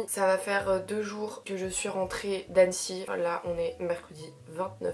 ça va faire 2 jours que je suis rentrée d'Annecy. Là on est mercredi 29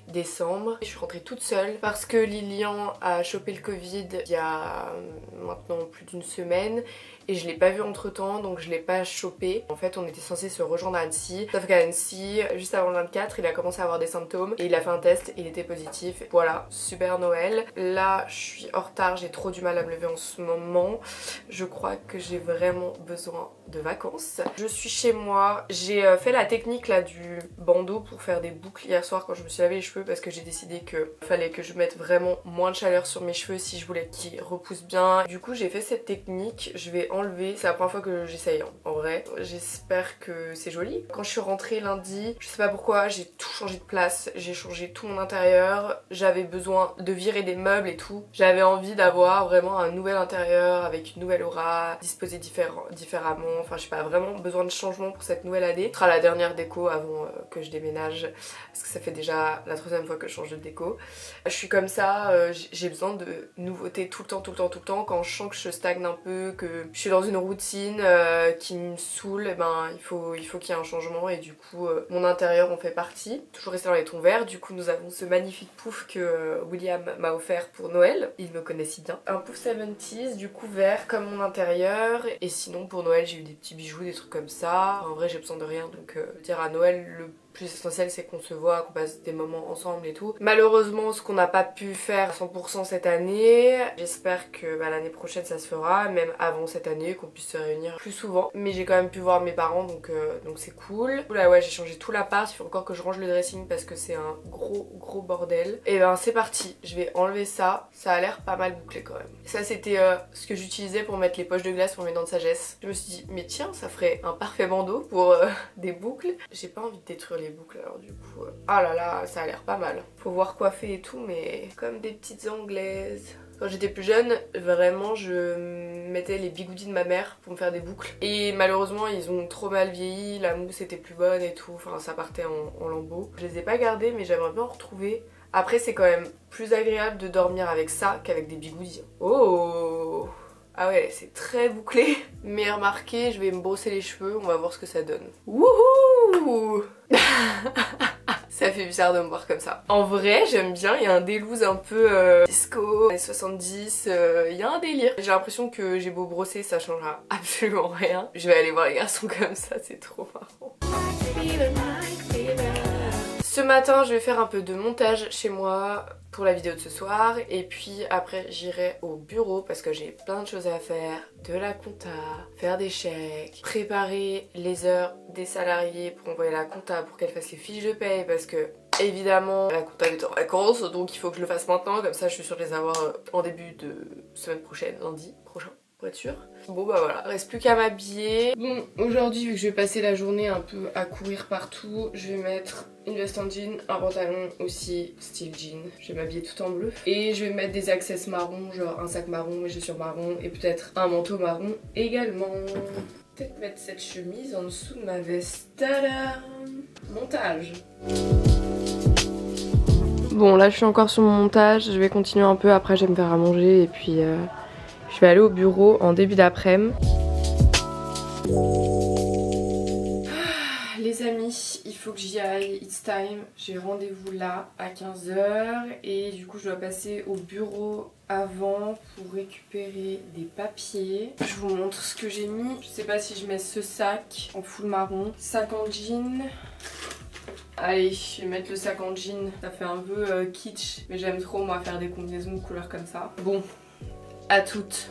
décembre. Je suis rentrée toute seule parce que Lilian a chopé le Covid il y a maintenant plus d'une semaine et je l'ai pas vu entre temps, donc je l'ai pas chopé. En fait on était censé se rejoindre à Annecy, sauf qu'à Annecy, juste avant le 24, il a commencé à avoir des symptômes et il a fait un test et il était positif. Voilà, super Noël. Là je suis en retard, j'ai trop du mal à me lever en ce moment. Je crois que j'ai vraiment besoin de vacances. Je suis chez moi, j'ai fait la technique là du bandeau pour faire des boucles hier soir quand je me suis lavé les cheveux parce que j'ai décidé qu'il fallait que je mette vraiment moins de chaleur sur mes cheveux si je voulais qu'ils repoussent bien. Du coup j'ai fait cette technique, je vais enlever, c'est la première fois que j'essaye en vrai. J'espère que c'est joli. Quand je suis rentrée lundi, je sais pas pourquoi, j'ai tout changé de place, j'ai changé tout mon intérieur, j'avais besoin de virer des meubles et tout. J'avais envie d'avoir vraiment un nouvel intérieur avec une nouvelle aura, disposé différemment, enfin je sais pas, vraiment besoin de changement pour cette nouvelle année. Ce sera la dernière déco avant que je déménage parce que ça fait déjà la 3e fois que je change de déco. Je suis comme ça, j'ai besoin de nouveautés tout le temps. Quand je sens que je stagne un peu, que je suis dans une routine qui me saoule, et ben il faut qu'il y ait un changement et du coup mon intérieur en fait partie. Toujours rester dans les tons verts, du coup nous avons ce magnifique pouf que William m'a offert pour Noël, il me connaît si bien. Un pouf 70s du coup vert comme mon intérieur et sinon pour Noël j'ai eu des petits bijoux, des trucs comme ça. En vrai j'ai besoin de rien donc dire à Noël le plus essentiel c'est qu'on se voit, qu'on passe des moments ensemble et tout. Malheureusement ce qu'on n'a pas pu faire à 100% cette année, j'espère que l'année prochaine ça se fera, même avant cette année, qu'on puisse se réunir plus souvent. Mais j'ai quand même pu voir mes parents donc c'est cool. Là ouais j'ai changé tout l'appart, il faut encore que je range le dressing parce que c'est un gros bordel. Et ben c'est parti, je vais enlever ça, ça a l'air pas mal bouclé quand même. Ça c'était ce que j'utilisais pour mettre les poches de glace pour mes dents de sagesse. Je me suis dit mais tiens ça ferait un parfait bandeau pour des boucles. J'ai pas envie de détruire les boucles alors du coup ah là là ça a l'air pas mal. Faut voir coiffer et tout mais comme des petites anglaises. Quand j'étais plus jeune, vraiment je mettais les bigoudis de ma mère pour me faire des boucles. Et malheureusement ils ont trop mal vieilli, la mousse était plus bonne et tout, enfin ça partait en lambeaux. Je les ai pas gardés mais j'aimerais bien en retrouver. Après c'est quand même plus agréable de dormir avec ça qu'avec des bigoudis. Oh! Ah ouais, c'est très bouclé. Mais remarquez, je vais me brosser les cheveux, on va voir ce que ça donne. Wouhou! Ça fait bizarre de me voir comme ça. En vrai, j'aime bien, il y a un déloose un peu disco, années 70, il y a un délire. J'ai l'impression que j'ai beau brosser, ça changera absolument rien. Je vais aller voir les garçons comme ça, c'est trop marrant. Ce matin, je vais faire un peu de montage chez moi pour la vidéo de ce soir et puis après j'irai au bureau parce que j'ai plein de choses à faire, de la compta, faire des chèques, préparer les heures des salariés pour envoyer la compta pour qu'elle fasse les fiches de paye parce que évidemment la compta est en vacances donc il faut que je le fasse maintenant comme ça je suis sûre de les avoir en début de semaine prochaine, lundi prochain. Sûr. Bon bah voilà, reste plus qu'à m'habiller. Bon aujourd'hui vu que je vais passer la journée un peu à courir partout, je vais mettre une veste en jean, un pantalon aussi style jean, je vais m'habiller tout en bleu et je vais mettre des accessoires marrons, genre un sac marron, mes chaussures marron et peut-être un manteau marron également. Peut-être mettre cette chemise en dessous de ma veste. Tadam! Montage. Bon là je suis encore sur mon montage, je vais continuer un peu, après je vais me faire à manger et puis je vais aller au bureau en début d'après-midi. Les amis, il faut que j'y aille, it's time. J'ai rendez-vous là à 15 h et du coup je dois passer au bureau avant pour récupérer des papiers. Je vous montre ce que j'ai mis. Je sais pas si je mets ce sac en full marron, sac en jean. Allez, je vais mettre le sac en jean, ça fait un peu kitsch, mais j'aime trop moi faire des combinaisons de couleurs comme ça. Bon. À toutes.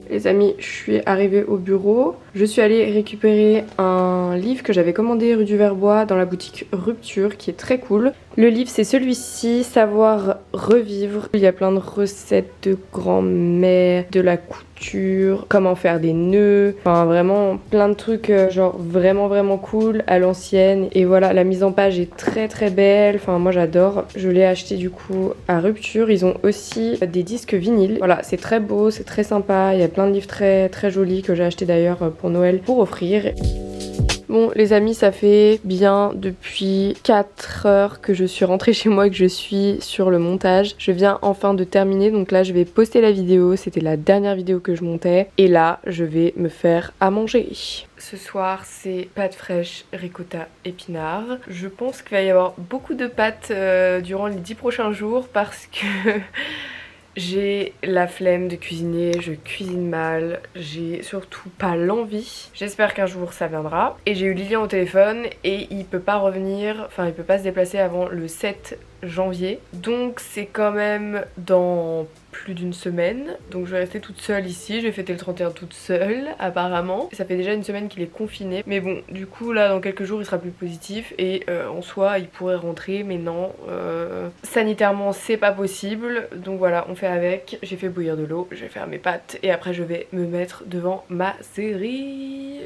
Les amis, je suis arrivée au bureau. Je suis allée récupérer un livre que j'avais commandé rue du Verbois dans la boutique Rupture qui est très cool. Le livre c'est celui-ci, Savoir revivre. Il y a plein de recettes de grand-mère, de la couture, comment faire des nœuds, enfin vraiment plein de trucs genre vraiment cool à l'ancienne. Et voilà, la mise en page est très belle, enfin moi j'adore. Je l'ai acheté du coup à Rupture. Ils ont aussi des disques vinyles. Voilà, c'est très beau, c'est très sympa. Il y a plein de livres très jolis que j'ai acheté d'ailleurs pour Noël pour offrir. Bon les amis, ça fait bien depuis 4 heures que je suis rentrée chez moi et que je suis sur le montage. Je viens enfin de terminer, donc là je vais poster la vidéo, c'était la dernière vidéo que je montais. Et là je vais me faire à manger. Ce soir c'est pâtes fraîches, ricotta, épinards. Je pense qu'il va y avoir beaucoup de pâtes durant les 10 prochains jours parce que... J'ai la flemme de cuisiner, je cuisine mal, j'ai surtout pas l'envie. J'espère qu'un jour ça viendra. Et j'ai eu Lilian au téléphone et il peut pas revenir, enfin il peut pas se déplacer avant le 7 janvier. Donc c'est quand même dans plus d'une semaine. Donc je vais rester toute seule ici, je vais fêter le 31 toute seule apparemment. Ça fait déjà une semaine qu'il est confiné. Mais bon, du coup là dans quelques jours il sera plus positif et en soi il pourrait rentrer mais non. Sanitairement c'est pas possible. Donc voilà, on fait avec. J'ai fait bouillir de l'eau, je vais faire mes pâtes et après je vais me mettre devant ma série.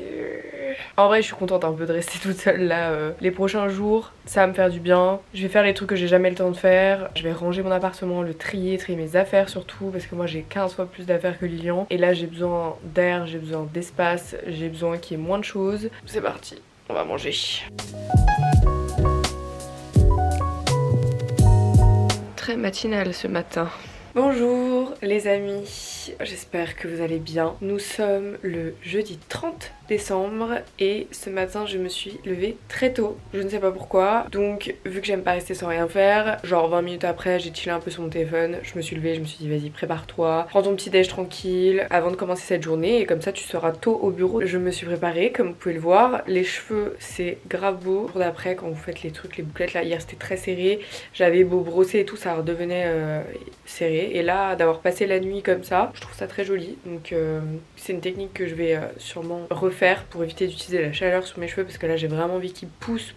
En vrai je suis contente un peu de rester toute seule là. Les prochains jours ça va me faire du bien. Je vais faire les trucs que j'ai jamais le temps de faire. Je vais ranger mon appartement, le trier mes affaires surtout parce que moi j'ai 15 fois plus d'affaires que Lilian. Et là j'ai besoin d'air, j'ai besoin d'espace, j'ai besoin qu'il y ait moins de choses. C'est parti, on va manger. Très matinal ce matin. Bonjour les amis, j'espère que vous allez bien. Nous sommes le jeudi 30 décembre et ce matin je me suis levée très tôt, je ne sais pas pourquoi. Donc vu que j'aime pas rester sans rien faire, genre 20 minutes après j'ai chillé un peu sur mon téléphone, je me suis levée, je me suis dit vas-y prépare-toi, prends ton petit déj tranquille avant de commencer cette journée et comme ça tu seras tôt au bureau. Je me suis préparée comme vous pouvez le voir, les cheveux c'est grave beau. Pour d'après quand vous faites les trucs, les bouclettes là, hier c'était très serré, j'avais beau brosser et tout ça redevenait serré. Et là d'avoir passé la nuit comme ça, je trouve ça très joli. Donc c'est une technique que je vais sûrement refaire pour éviter d'utiliser la chaleur sur mes cheveux parce que là j'ai vraiment envie qu'ils poussent.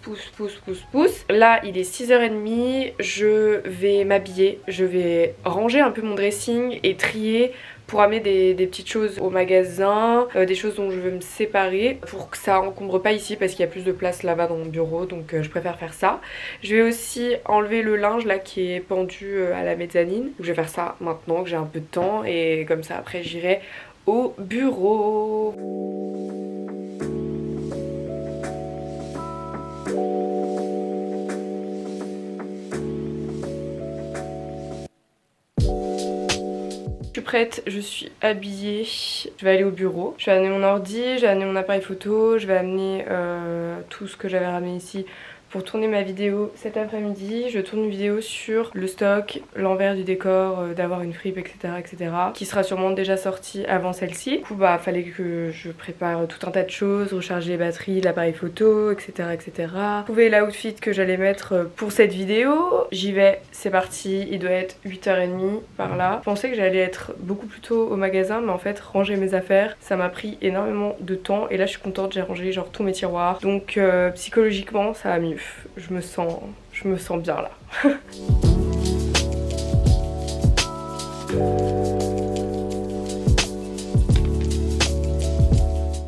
Là il est 6h30, je vais m'habiller, je vais ranger un peu mon dressing et trier pour amener des petites choses au magasin, des choses dont je veux me séparer pour que ça encombre pas ici parce qu'il y a plus de place là-bas dans mon bureau, donc je préfère faire ça. Je vais aussi enlever le linge là qui est pendu à la mezzanine, donc je vais faire ça maintenant que j'ai un peu de temps et comme ça après j'irai au bureau. Je suis prête, je suis habillée, je vais aller au bureau. Je vais amener mon ordi, je vais amener mon appareil photo, je vais amener tout ce que j'avais ramené ici pour tourner ma vidéo cet après-midi. Je tourne une vidéo sur le stock, l'envers du décor, d'avoir une fripe, etc., etc. qui sera sûrement déjà sortie avant celle-ci. Du coup bah fallait que je prépare tout un tas de choses, recharger les batteries, l'appareil photo, etc., etc. Trouver l'outfit que j'allais mettre pour cette vidéo. J'y vais, c'est parti, il doit être 8h30 par là. Je pensais que j'allais être beaucoup plus tôt au magasin mais en fait ranger mes affaires ça m'a pris énormément de temps et là je suis contente, j'ai rangé genre tous mes tiroirs donc psychologiquement ça va mieux. Je me sens bien là.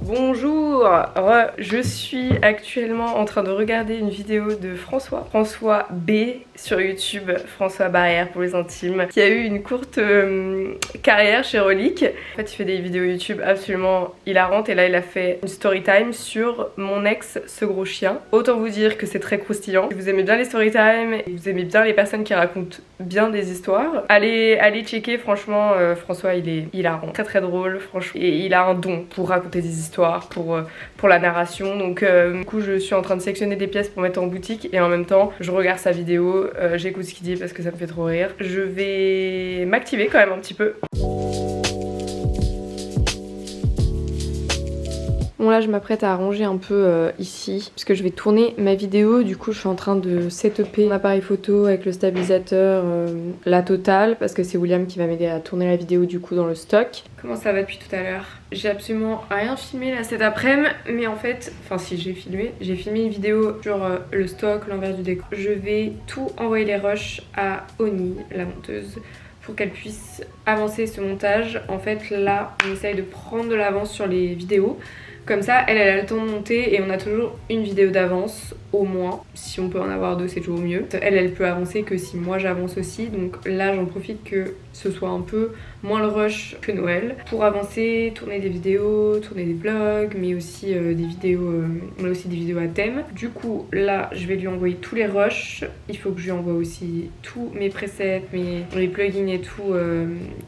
Bonjour, je suis actuellement en train de regarder une vidéo de François B sur YouTube, François Barrière pour les intimes, qui a eu une courte carrière chez Relique. En fait il fait des vidéos YouTube absolument hilarantes et là il a fait une story time sur mon ex ce gros chien. Autant vous dire que c'est très croustillant. Si vous aimez bien les story time et vous aimez bien les personnes qui racontent bien des histoires, allez checker, franchement François il est hilarant, très très drôle franchement et il a un don pour raconter des histoires, pour la narration. Donc du coup je suis en train de sélectionner des pièces pour mettre en boutique et en même temps je regarde sa vidéo, j'écoute ce qu'il dit parce que ça me fait trop rire. Je vais m'activer quand même un petit peu. Bon là je m'apprête à ranger un peu ici parce que je vais tourner ma vidéo. Du coup je suis en train de setuper mon appareil photo avec le stabilisateur, la totale, parce que c'est William qui va m'aider à tourner la vidéo du coup dans le stock. Comment ça va depuis tout à l'heure? J'ai absolument rien filmé là cet après-midi, mais en fait, enfin si j'ai filmé une vidéo sur le stock, l'envers du décor. Je vais tout envoyer les rushs à Oni, la monteuse, pour qu'elle puisse avancer ce montage. En fait là on essaye de prendre de l'avance sur les vidéos. Comme ça, elle a le temps de monter et on a toujours une vidéo d'avance au moins. Si on peut en avoir 2, c'est toujours mieux. Elle peut avancer que si moi j'avance aussi. Donc là, j'en profite que ce soit un peu moins le rush que Noël pour avancer, tourner des vidéos, tourner des vlogs, mais aussi des vidéos à thème. Du coup, là, je vais lui envoyer tous les rushs. Il faut que je lui envoie aussi tous mes presets, mes plugins et tout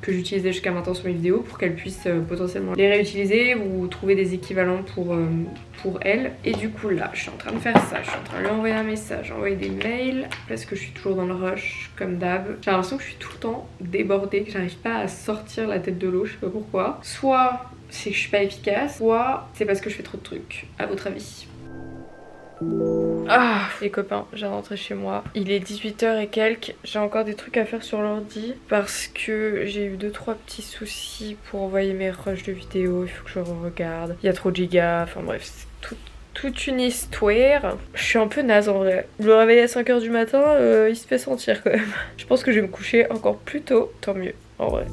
que j'utilisais jusqu'à maintenant sur mes vidéos pour qu'elle puisse potentiellement les réutiliser ou trouver des équivalents pour elle. Et du coup là je suis en train de faire ça, je suis en train de lui envoyer un message, envoyer des mails parce que je suis toujours dans le rush comme d'hab. J'ai l'impression que je suis tout le temps débordée, que j'arrive pas à sortir la tête de l'eau, je sais pas pourquoi. Soit c'est que je suis pas efficace, soit c'est parce que je fais trop de trucs. À votre avis? Ah les copains, j'ai rentré chez moi. Il est 18h et quelques. J'ai encore des trucs à faire sur l'ordi parce que j'ai eu 2-3 petits soucis pour envoyer mes rushs de vidéos. Il faut que je regarde. Il y a trop de gigas. Enfin bref, c'est toute une histoire. Je suis un peu naze en vrai. Le réveil à 5h du matin, il se fait sentir quand même. Je pense que je vais me coucher encore plus tôt. Tant mieux en vrai.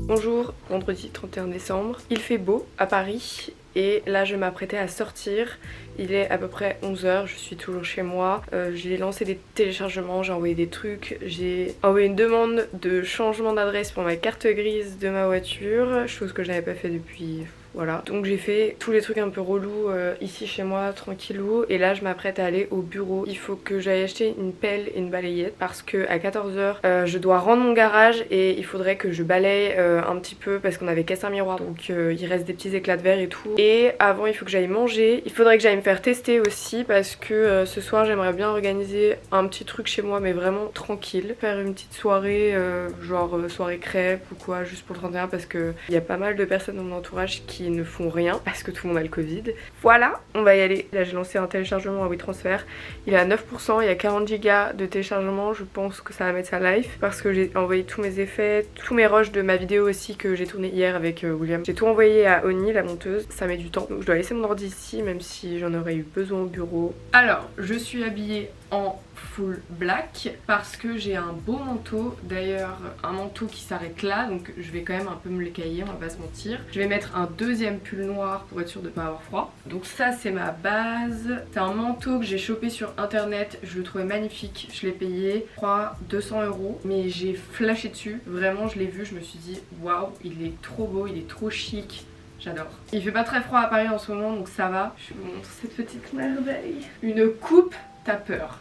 Bonjour, vendredi 31 décembre. Il fait beau à Paris. Et là je m'apprêtais à sortir, il est à peu près 11h, je suis toujours chez moi. J'ai lancé des téléchargements, j'ai envoyé des trucs, j'ai envoyé une demande de changement d'adresse pour ma carte grise de ma voiture, chose que je n'avais pas fait depuis... Voilà, donc j'ai fait tous les trucs un peu relous ici chez moi, tranquillou. Et là je m'apprête à aller au bureau. Il faut que j'aille acheter une pelle et une balayette parce que à 14h je dois rendre mon garage et il faudrait que je balaye un petit peu parce qu'on avait cassé un miroir. Donc il reste des petits éclats de verre et tout. Et avant il faut que j'aille manger. Il faudrait que j'aille me faire tester aussi parce que ce soir j'aimerais bien organiser un petit truc chez moi mais vraiment tranquille. Faire une petite soirée genre soirée crêpes ou quoi juste pour le 31 parce que il y a pas mal de personnes dans mon entourage qui ne font rien parce que tout le monde a le Covid. Voilà, on va y aller. Là j'ai lancé un téléchargement à WeTransfer. Il est à 9%, il y a 40 Go de téléchargement. Je pense que ça va mettre sa life parce que j'ai envoyé tous mes effets, tous mes rushs de ma vidéo aussi que j'ai tourné hier avec William. J'ai tout envoyé à Oni, la monteuse. Ça met du temps. Donc je dois laisser mon ordi ici même si j'en aurais eu besoin au bureau. Alors, je suis habillée en full black parce que j'ai un beau manteau, d'ailleurs un manteau qui s'arrête là donc je vais quand même un peu me l'écailler, on va pas se mentir. Je vais mettre un deuxième pull noir pour être sûre de pas avoir froid. Donc ça c'est ma base, c'est un manteau que j'ai chopé sur internet, je le trouvais magnifique, je l'ai payé je crois 200 € mais j'ai flashé dessus, vraiment je l'ai vu, je me suis dit waouh il est trop beau, il est trop chic. J'adore. Il fait pas très froid à Paris en ce moment donc ça va. Je vous montre cette petite merveille. Une coupe, t'as peur.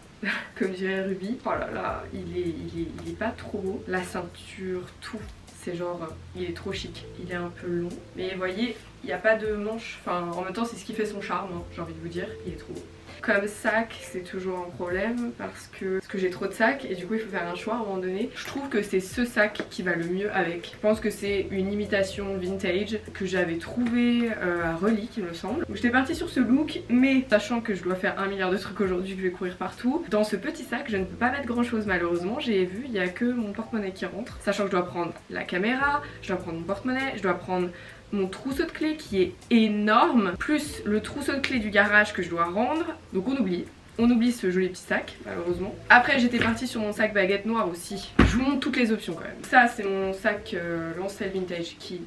Comme dirait Ruby. Oh là là, il est pas trop beau. La ceinture, tout. C'est genre, il est trop chic. Il est un peu long. Mais vous voyez, il n'y a pas de manche. Enfin, en même temps, c'est ce qui fait son charme, hein, j'ai envie de vous dire. Il est trop beau. Comme sac, c'est toujours un problème parce que j'ai trop de sacs et du coup il faut faire un choix à un moment donné. Je trouve que c'est ce sac qui va le mieux avec. Je pense que c'est une imitation vintage que j'avais trouvé à Relique il me semble. Donc j'étais partie sur ce look mais sachant que je dois faire 1 milliard de trucs aujourd'hui, que je vais courir partout. Dans ce petit sac je ne peux pas mettre grand chose malheureusement. J'ai vu il n'y a que mon porte-monnaie qui rentre. Sachant que je dois prendre la caméra, je dois prendre mon porte-monnaie, je dois prendre mon trousseau de clés qui est énorme, plus le trousseau de clés du garage que je dois rendre. Donc on oublie ce joli petit sac malheureusement. Après j'étais partie sur mon sac baguette noire aussi. Je vous montre toutes les options quand même. Ça c'est mon sac Lancel Vintage qui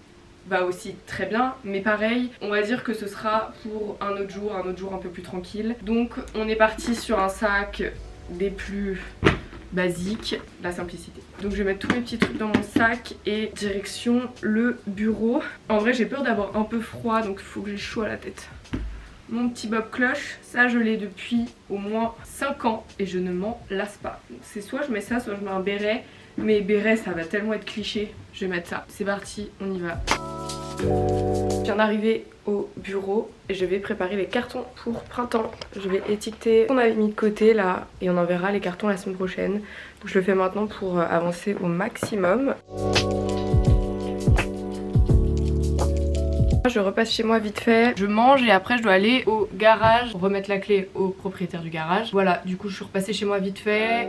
va aussi très bien, mais pareil on va dire que ce sera pour un autre jour un peu plus tranquille. Donc on est parti sur un sac des plus basique, la simplicité. Donc je vais mettre tous mes petits trucs dans mon sac et direction le bureau. En vrai j'ai peur d'avoir un peu froid donc il faut que j'ai chaud à la tête. Mon petit bob cloche, ça je l'ai depuis au moins 5 ans et je ne m'en lasse pas. C'est soit je mets ça, soit je mets un béret. Mais béret ça va tellement être cliché, je vais mettre ça. C'est parti, on y va. Je viens d'arriver au bureau et je vais préparer les cartons pour printemps. Je vais étiqueter ce qu'on avait mis de côté là et on enverra les cartons la semaine prochaine. Donc je le fais maintenant pour avancer au maximum. Je repasse chez moi vite fait, je mange et après je dois aller au garage, remettre la clé au propriétaire du garage. Voilà, du coup je suis repassée chez moi vite fait.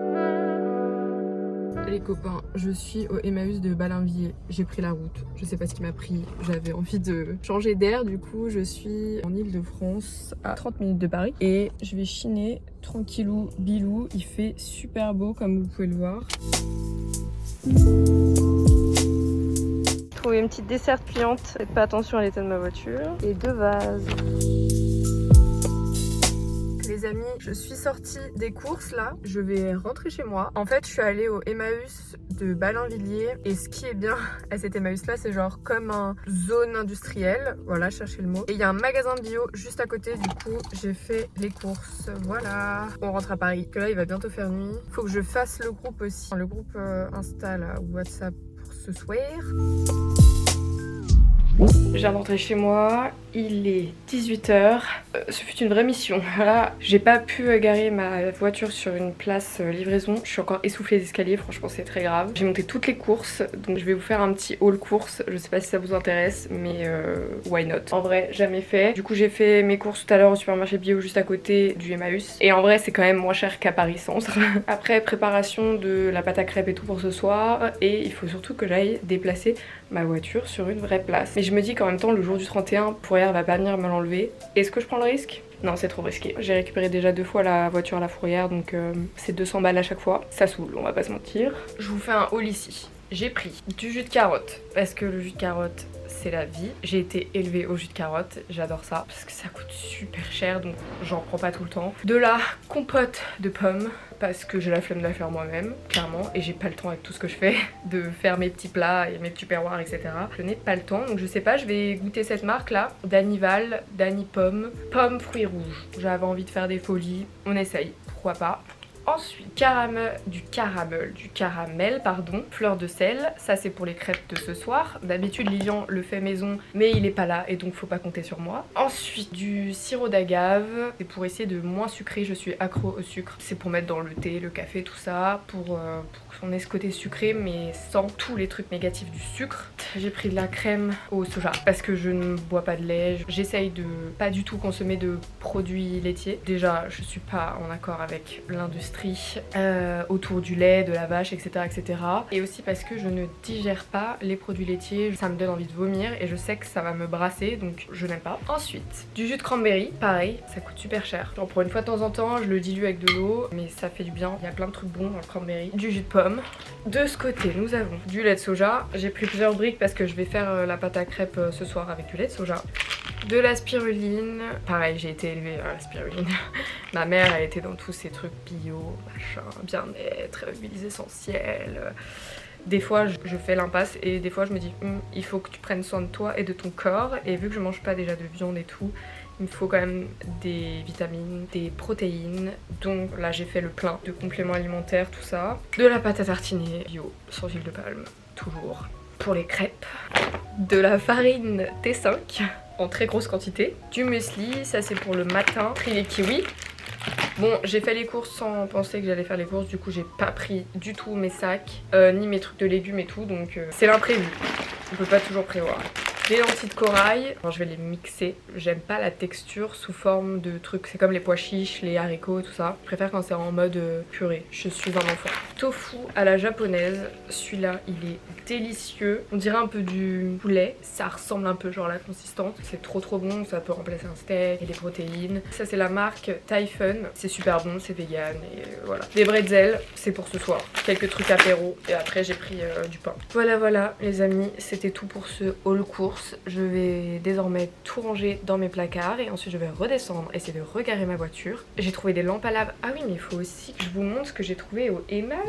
Les copains, je suis au Emmaüs de Ballainvilliers. J'ai pris la route, je sais pas ce qui m'a pris. J'avais envie de changer d'air, du coup je suis en Ile-de-France à 30 minutes de Paris. Et je vais chiner tranquillou bilou. Il fait super beau comme vous pouvez le voir. trouvé une petite desserte pliante. Faites pas attention à l'état de ma voiture. Et 2 vases. Les amis, je suis sortie des courses là, je vais rentrer chez moi. En fait, je suis allée au Emmaüs de Ballainvilliers et ce qui est bien à cet Emmaüs là, c'est genre comme un zone industrielle, voilà, cherchez le mot. Et il y a un magasin bio juste à côté, du coup, j'ai fait les courses, voilà. On rentre à Paris, que là, il va bientôt faire nuit. Faut que je fasse le groupe aussi, le groupe Insta là, ou WhatsApp pour ce soir. Je viens d'entrer chez moi, il est 18h. Ce fut une vraie mission. Là, j'ai pas pu garer ma voiture sur une place livraison. Je suis encore essoufflée des escaliers, franchement c'est très grave. J'ai monté toutes les courses, donc je vais vous faire un petit haul courses. Je sais pas si ça vous intéresse, mais why not. En vrai, jamais fait. Du coup, j'ai fait mes courses tout à l'heure au supermarché bio juste à côté du Emmaüs. Et en vrai, c'est quand même moins cher qu'à Paris Centre. Après, préparation de la pâte à crêpes et tout pour ce soir. Et il faut surtout que j'aille déplacer ma voiture sur une vraie place. Mais je me dis qu'en même temps, le jour du 31, Fourrière va pas venir me l'enlever. Est-ce que je prends le risque? Non, c'est trop risqué. J'ai récupéré déjà 2 fois la voiture à la Fourrière, donc c'est 200 balles à chaque fois. Ça saoule, on va pas se mentir. Je vous fais un haul ici. J'ai pris du jus de carotte, parce que le jus de carotte, c'est la vie. J'ai été élevée au jus de carotte, j'adore ça, parce que ça coûte super cher, donc j'en prends pas tout le temps. De la compote de pommes, parce que j'ai la flemme de la faire moi-même, clairement, et j'ai pas le temps avec tout ce que je fais, de faire mes petits plats et mes petits perroirs, etc. Je n'ai pas le temps, donc je sais pas, je vais goûter cette marque-là, Danival, Dani Pomme, pomme fruits rouges. J'avais envie de faire des folies, on essaye, pourquoi pas. Ensuite, du caramel, pardon, fleur de sel, ça c'est pour les crêpes de ce soir. D'habitude Lilian le fait maison, mais il est pas là et donc faut pas compter sur moi. Ensuite, du sirop d'agave, c'est pour essayer de moins sucrer, je suis accro au sucre. C'est pour mettre dans le thé, le café, tout ça, pour qu'on ait ce côté sucré mais sans tous les trucs négatifs du sucre. J'ai pris de la crème au soja parce que je ne bois pas de lait. J'essaye de pas du tout consommer de produits laitiers. Déjà, je suis pas en accord avec l'industrie autour du lait, de la vache, etc., etc. Et aussi parce que je ne digère pas les produits laitiers. Ça me donne envie de vomir et je sais que ça va me brasser, donc je n'aime pas. Ensuite, du jus de cranberry, pareil, ça coûte super cher. Genre pour une fois de temps en temps, je le dilue avec de l'eau, mais ça fait du bien. Il y a plein de trucs bons dans le cranberry. Du jus de pomme. De ce côté, nous avons du lait de soja. J'ai pris plusieurs briques parce que je vais faire la pâte à crêpes ce soir avec du lait de soja. De la spiruline. Pareil, j'ai été élevée à la spiruline. Ma mère, elle était dans tous ces trucs bio, machin, bien-être, huiles essentielles. Des fois, je fais l'impasse et des fois, je me dis il faut que tu prennes soin de toi et de ton corps. Et vu que je mange pas déjà de viande et tout, il me faut quand même des vitamines, des protéines. Donc là, j'ai fait le plein de compléments alimentaires, tout ça. De la pâte à tartiner bio, sans huile de palme, toujours. Pour les crêpes. De la farine T5 en très grosse quantité. Du muesli, ça c'est pour le matin. Pris les kiwis. Bon, j'ai fait les courses sans penser que j'allais faire les courses, du coup j'ai pas pris du tout mes sacs, ni mes trucs de légumes et tout, donc c'est l'imprévu. On peut pas toujours prévoir. Des lentilles de corail, alors, je vais les mixer. J'aime pas la texture sous forme de trucs, c'est comme les pois chiches, les haricots, tout ça. Je préfère quand c'est en mode purée, je suis un enfant. Tofu à la japonaise, celui-là il est délicieux. On dirait un peu du poulet, ça ressemble un peu genre à la consistance. C'est trop bon, ça peut remplacer un steak et des protéines. Ça c'est la marque Typhon, c'est super bon, c'est vegan et voilà. Des bretzels, c'est pour ce soir. Quelques trucs apéro et après j'ai pris du pain. Voilà les amis, c'était tout pour ce haul course. Je vais désormais tout ranger dans mes placards et ensuite je vais redescendre, essayer de regarer ma voiture. J'ai trouvé des lampes à lave. Ah oui, mais il faut aussi que je vous montre ce que j'ai trouvé au Emmaüs.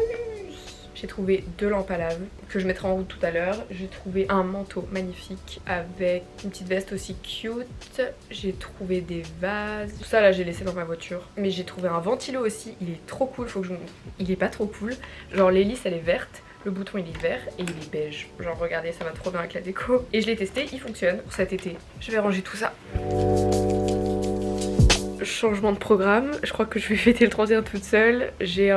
J'ai trouvé 2 lampes à lave que je mettrai en route tout à l'heure. J'ai trouvé un manteau magnifique avec une petite veste aussi cute. J'ai trouvé des vases. Tout ça là j'ai laissé dans ma voiture. Mais j'ai trouvé un ventilo aussi. Il est trop cool, faut que je vous montre. Il est pas trop cool. Genre l'hélice elle est verte. Le bouton il est vert et il est beige. Genre regardez, ça va trop bien avec la déco. Et je l'ai testé, il fonctionne pour cet été. Je vais ranger tout ça. Changement de programme, je crois que je vais fêter le 31 toute seule. J'ai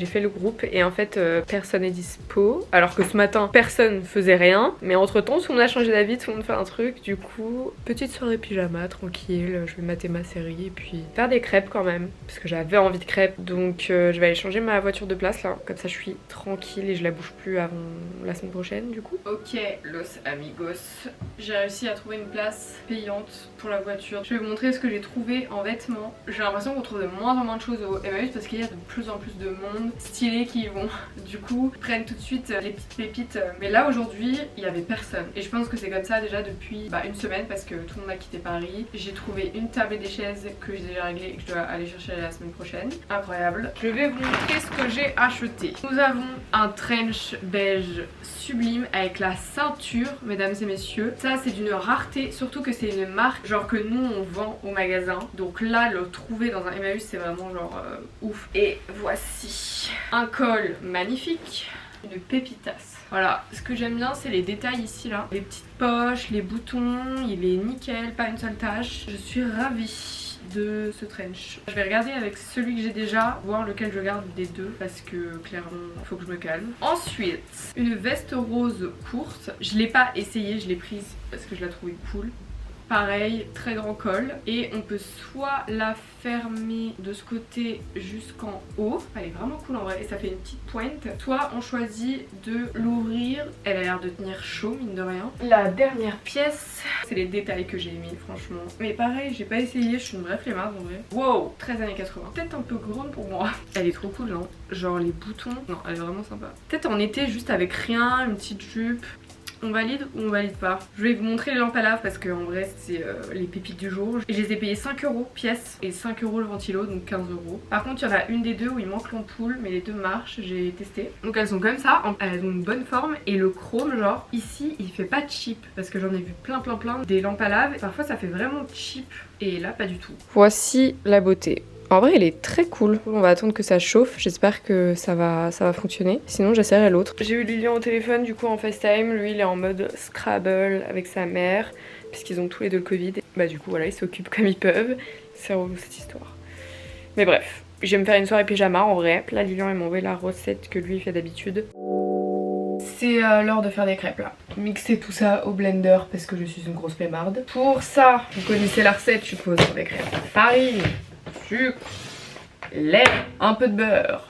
fait le groupe et en fait personne n'est dispo. Alors que ce matin personne faisait rien. Mais entre temps tout le monde a changé d'avis, tout le monde fait un truc. Du coup, petite soirée pyjama tranquille. Je vais mater ma série et puis faire des crêpes quand même. Parce que j'avais envie de crêpes. Donc je vais aller changer ma voiture de place là. Comme ça je suis tranquille et je la bouge plus avant la semaine prochaine du coup. Ok los amigos. J'ai réussi à trouver une place payante pour la voiture. Je vais vous montrer ce que j'ai trouvé en vêtements. honnêtement j'ai l'impression qu'on trouve de moins en moins de choses au Emmaüs parce qu'il y a de plus en plus de monde stylé qui y vont. Du coup prennent tout de suite les petites pépites. Mais là aujourd'hui il y avait personne et je pense que c'est comme ça déjà depuis une semaine parce que tout le monde a quitté Paris. J'ai trouvé une table et des chaises que j'ai déjà réglées et que je dois aller chercher la semaine prochaine. Incroyable. Je vais vous montrer ce que j'ai acheté. Nous avons un trench beige sublime avec la ceinture, mesdames et messieurs. Ça c'est d'une rareté, surtout que c'est une marque genre que nous on vend au magasin. Donc là le trouver dans un Emmaüs c'est vraiment genre ouf. Et voici un col magnifique, une pépitasse. Voilà, ce que j'aime bien c'est les détails ici là. Les petites poches, les boutons, il est nickel, pas une seule tache. Je suis ravie de ce trench. Je vais regarder avec celui que j'ai déjà, voir lequel je garde des deux parce que clairement il faut que je me calme. Ensuite, une veste rose courte. Je l'ai pas essayée, je l'ai prise parce que je la trouvais cool. Pareil, très grand col et on peut soit la fermer de ce côté jusqu'en haut, elle est vraiment cool en vrai et ça fait une petite pointe, soit on choisit de l'ouvrir, elle a l'air de tenir chaud mine de rien. La dernière pièce, c'est les détails que j'ai aimés franchement, mais pareil j'ai pas essayé, je suis une vraie flemmarde en vrai. Wow, 13 années 80, peut-être un peu grande pour moi. Elle est trop cool hein, genre les boutons, non elle est vraiment sympa. Peut-être en été juste avec rien, une petite jupe. On valide ou on valide pas? Je vais vous montrer les lampes à lave parce qu'en vrai c'est les pépites du jour. Et je les ai payées 5 € pièce et 5 € le ventilo, donc 15 €. Par contre il y en a une des deux où il manque l'ampoule mais les deux marchent, j'ai testé. Donc elles sont comme ça, elles ont une bonne forme et le chrome genre ici il fait pas cheap parce que j'en ai vu plein des lampes à lave. Parfois ça fait vraiment cheap et là pas du tout. Voici la beauté. En vrai elle est très cool, on va attendre que ça chauffe, j'espère que ça va fonctionner, sinon j'essaierai l'autre. J'ai eu Lilian au téléphone du coup en FaceTime, lui il est en mode Scrabble avec sa mère, puisqu'ils ont tous les deux le Covid. Bah du coup voilà, ils s'occupent comme ils peuvent, c'est relou cette histoire. Mais bref, je vais me faire une soirée pyjama en vrai, là Lilian il m'a envoyé la recette que lui il fait d'habitude. C'est l'heure de faire des crêpes là. Mixer tout ça au blender parce que je suis une grosse flemmarde. Pour ça, vous connaissez la recette je suppose pour des crêpes. Farine, sucre, lait, un peu de beurre.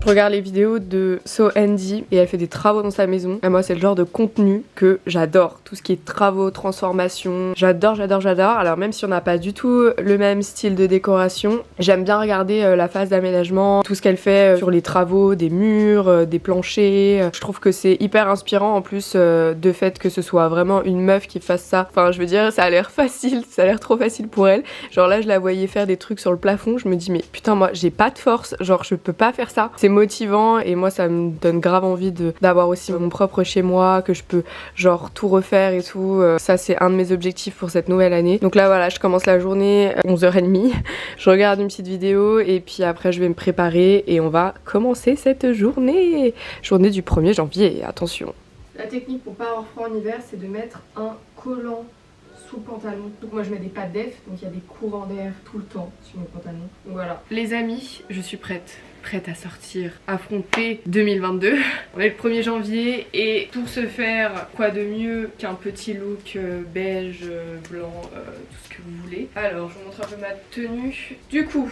Je regarde les vidéos de So Andy et elle fait des travaux dans sa maison. Et moi c'est le genre de contenu que j'adore. Tout ce qui est travaux, transformation, j'adore. Alors même si on n'a pas du tout le même style de décoration, j'aime bien regarder la phase d'aménagement, tout ce qu'elle fait sur les travaux, des murs, des planchers. Je trouve que c'est hyper inspirant en plus de fait que ce soit vraiment une meuf qui fasse ça. Enfin je veux dire ça a l'air facile, ça a l'air trop facile pour elle. Genre là je la voyais faire des trucs sur le plafond, je me dis mais putain moi j'ai pas de force, genre je peux pas faire ça. C'est motivant et moi ça me donne grave envie d'avoir aussi mon propre chez moi, que je peux genre tout refaire et tout. Ça c'est un de mes objectifs pour cette nouvelle année. Donc là voilà, je commence la journée à 11h30, je regarde une petite vidéo et puis après je vais me préparer et on va commencer cette journée du 1er janvier, attention. La technique pour pas avoir froid en hiver c'est de mettre un collant sous le pantalon. Donc moi je mets des pattes def, donc il y a des courants d'air tout le temps sur mon pantalon. Donc voilà. Les amis, je suis prête à sortir, affronter 2022. On est le 1er janvier et pour ce faire, quoi de mieux qu'un petit look beige, blanc, tout ce que vous voulez. Alors je vous montre un peu ma tenue. Du coup,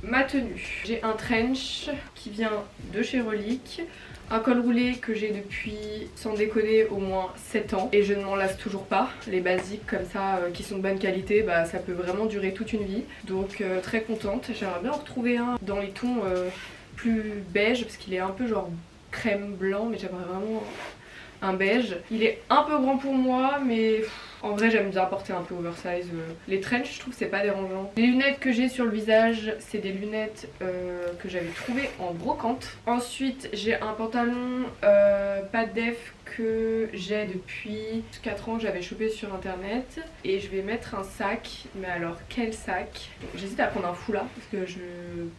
ma tenue. J'ai un trench qui vient de chez Relique. Un col roulé que j'ai depuis, sans déconner, au moins 7 ans. Et je ne m'en lasse toujours pas. Les basiques comme ça, qui sont de bonne qualité, bah ça peut vraiment durer toute une vie. Donc très contente. J'aimerais bien en retrouver un dans les tons plus beige, parce qu'il est un peu genre crème blanc, mais j'aimerais vraiment un beige. Il est un peu grand pour moi, mais en vrai j'aime bien porter un peu oversize. Les trench je trouve c'est pas dérangeant. Les lunettes que j'ai sur le visage c'est des lunettes que j'avais trouvées en brocante. Ensuite j'ai un pantalon pas def que j'ai depuis 4 ans que j'avais chopé sur internet. Et je vais mettre un sac, mais alors quel sac? J'hésite à prendre un foulard parce que je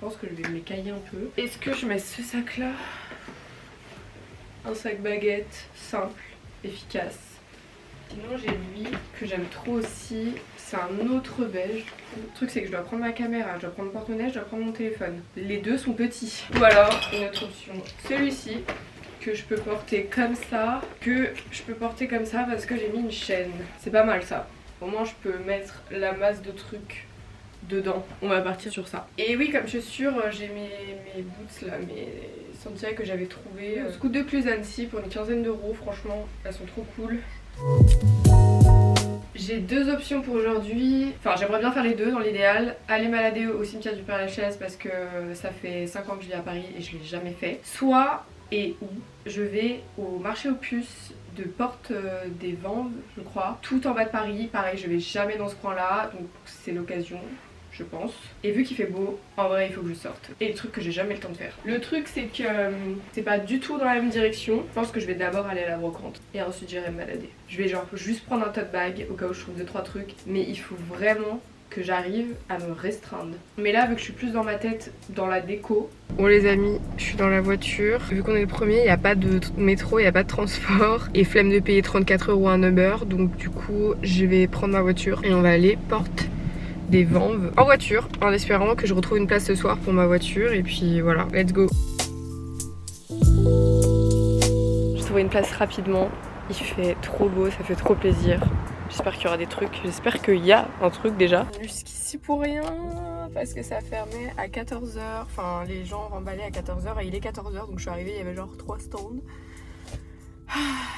pense que je vais me l'écailler un peu. Est-ce que je mets ce sac là? Un sac baguette, simple, efficace. Sinon j'ai lui que j'aime trop aussi, c'est un autre beige. Le truc c'est que je dois prendre ma caméra, je dois prendre mon porte-monnaie, je dois prendre mon téléphone. Les deux sont petits. Ou alors une autre option, celui-ci que je peux porter comme ça, parce que j'ai mis une chaîne. C'est pas mal ça. Au moins je peux mettre la masse de trucs dedans. On va partir sur ça. Et oui, comme chaussures, j'ai mes boots là, mes Santiago que j'avais trouvé au Scoot de Plus Annecy pour une quinzaine d'euros. Franchement, elles sont trop cool. J'ai deux options pour aujourd'hui. Enfin, j'aimerais bien faire les deux dans l'idéal. Aller me balader au cimetière du Père-Lachaise parce que ça fait 5 ans que je vis à Paris et je l'ai jamais fait. Soit et où je vais au marché aux puces de Porte des Vanves, je crois, tout en bas de Paris. Pareil, je vais jamais dans ce coin-là, donc c'est l'occasion, je pense. Et vu qu'il fait beau, en vrai, il faut que je sorte. Et le truc que j'ai jamais le temps de faire. Le truc, c'est que c'est pas du tout dans la même direction. Je pense que je vais d'abord aller à la brocante et ensuite j'irai me balader. Je vais genre juste prendre un tote bag au cas où je trouve 2-3 trucs, mais il faut vraiment que j'arrive à me restreindre. Mais là, vu que je suis plus dans ma tête, dans la déco. Bon les amis, je suis dans la voiture. Vu qu'on est le premier, il n'y a pas de métro, il n'y a pas de transport. Et flemme de payer 34 € un Uber. Donc du coup, je vais prendre ma voiture et on va aller Porte des Vanves en voiture, en espérant que je retrouve une place ce soir pour ma voiture. Et puis voilà, let's go. J'ai trouvé une place rapidement. Il fait trop beau, ça fait trop plaisir. J'espère qu'il y aura des trucs, j'espère qu'il y a un truc déjà. Je suis jusqu'ici pour rien parce que ça fermait à 14 h. Enfin, les gens remballaient à 14 h et il est 14 h donc je suis arrivée, il y avait genre 3 stands.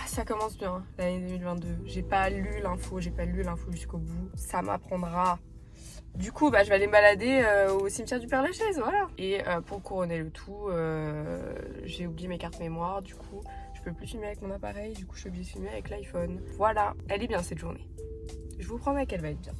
Ça commence bien l'année 2022. J'ai pas lu l'info jusqu'au bout. Ça m'apprendra. Du coup, je vais aller me balader au cimetière du Père-Lachaise, voilà. Et pour couronner le tout, j'ai oublié mes cartes mémoire, du coup. Je peux plus filmer avec mon appareil, du coup je suis obligée de filmer avec l'iPhone. Voilà, elle est bien cette journée. Je vous promets qu'elle va être bien.